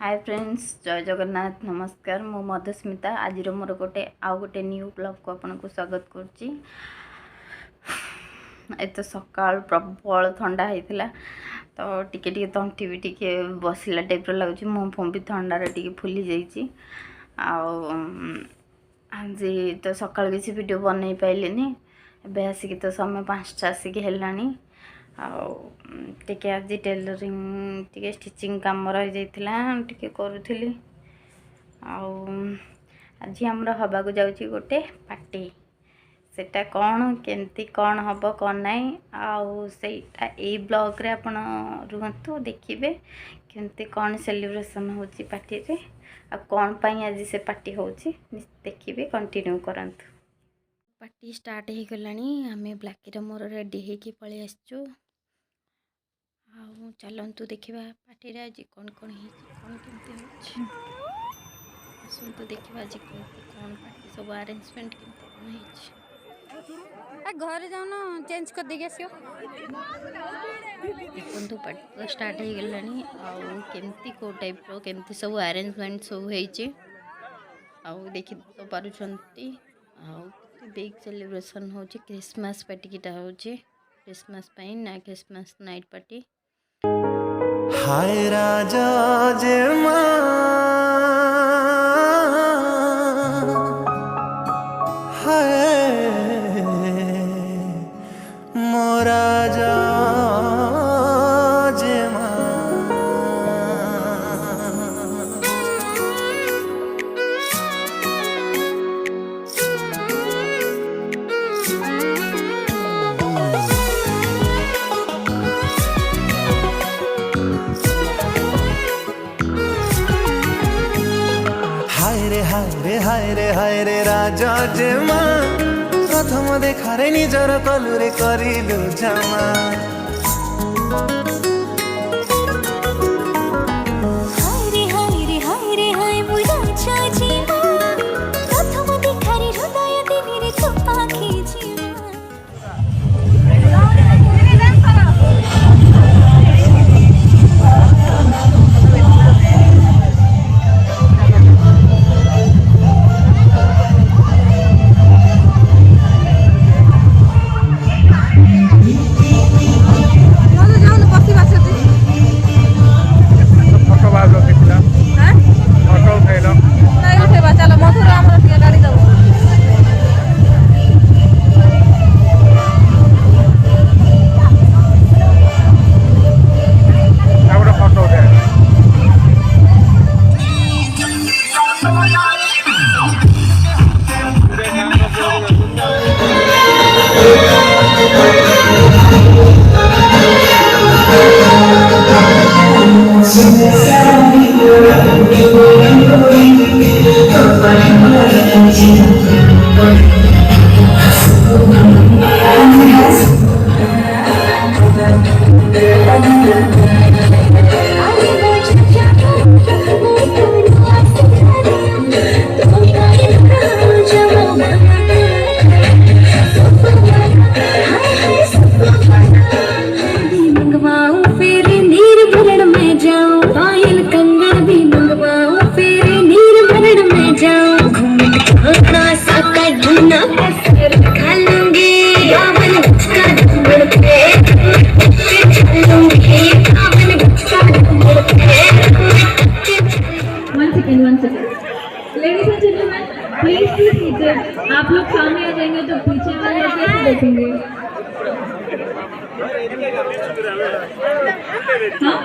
Hi friends, जय जगन्नाथ, नमस्कार। मु मधुस्मिता। आज मोर गोटे न्यू ब्लॉग को आपको स्वागत करुच्ची। एत सकाल प्रबल ठंडा होता तो टिके तंटी भी टिके बसला टाइप लगुच। मुँह फुँ भी ठंडार टिके फुली जाइए। आज तो सकाल किसी वीडियो बनई पाइलिनी। एबे आसिक तो समय 5टा आसिक है। टिके आज टेलरिंग टिके स्टिचिंग काम रही जाइथिला टिके करूथली। आज हमर हवा को जाउची गोटे पार्टी। सेटा कौन केमती कौन हब कौन नहीं आउ सेटा ए ब्लॉग रे आपण रुहंतु देखिबे केमती कौन सेलिब्रेशन होची पार्टी रे आ कौन पई आज से पार्टी होची देखिबे। कंटिन्यू करंतु। पार्टी स्टार्ट हो गलानी। आमे ब्लैकी रे मोर रेडी हेकी पळे आछू। चलतु देखा पार्टी आज कौन कौन कौन केमती आसतु देखा आज कौन पार्टी सब अरेंजमेंट केमती कौन है। घर जाऊन चेंज कर देगी आसियो। देखु पार्टी तो स्टार्ट हो गलानी। केमती को टाइप रो केमती सब अरेंजमेंट सब हो देखि तो पारुछंती। बिग सेलिब्रेशन हो क्रिसमस पार्टी किटा हो क्रिसमस पाई ना क्रिसमस नाइट पार्टी। हाय राजा जे हाय मोराजा जे हाय रे राजा जे प्रथम देखारे निजर कलुरे करिलु जमा। आप लोग सामने आ जाएंगे तो पीछे वाले कैसे देखेंगे? हाँ?